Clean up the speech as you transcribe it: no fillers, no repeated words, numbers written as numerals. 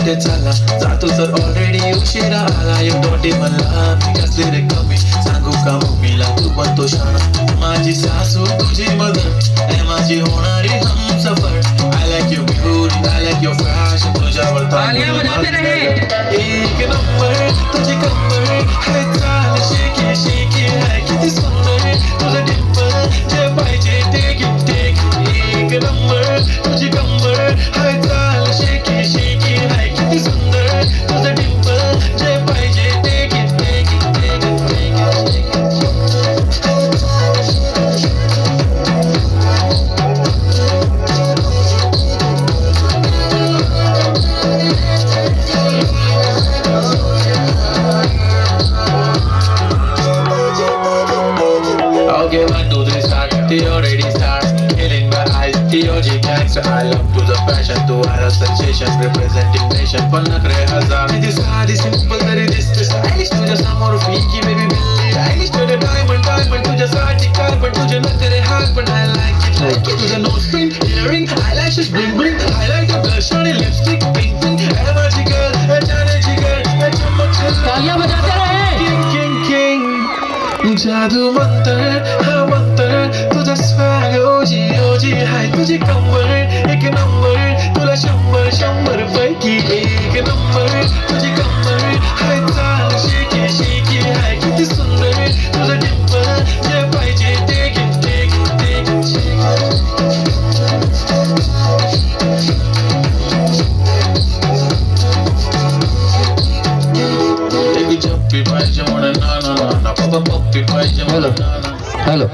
कुठे चालला जातो तर ऑलरेडी उशिरा आला यू डोंट इवन लव्ह मी कसले रे कमी सांगू का मम्मीला तू बनतो शाणा माझी सासू तुझी मदर ए माझी होणारी Humsafar I like your beauty I like your fashion तुझ्यावर एक नंबर तुझी कंबर हाय चाल शेकी शेकी हाय किती सुंदर तुझं डिंपल जे पाहिजे टेक एक नंबर तुझी कंबर हाय चाल शेकी शेकी हाय किती सुंदर तुझं डिंपल जे पाहिजे take Okay, 1, 2, 3, start. They already start killing my eyes. TOG gangster, I love to the passion, to our sensation, representing nation. पण नखरे हजार. किती साधी simple तरी दिसते stylish. तुझ्या समोर फिकी baby बिल्ली stylish. तुझे diamond तुझ्यासाठी काय पण तुझे नखरे हात पण I like it. तुझं nose print, earring, eyelashes, bling bling. Highlight your blush आणि lipstick, pink pink. ए माझी girl, ए जानेची girl, ए चमक तालियां बजाते रहे. king king king. जादू मंतर हा मंतर तुझा स्वॅग ओजी ओजी हाय तुझी कंबर एक नंबर तुला 100 पैकी एक नंबर तुझी कंबर हाय चाल शेकी शेकी हाय किती सुंदर तुझं डिंपल जे पाहिजे टेक जप्पी पाहिजे म्हणून ना ना ना पप्पी पाहिजे म्हणून ना ना हॅलो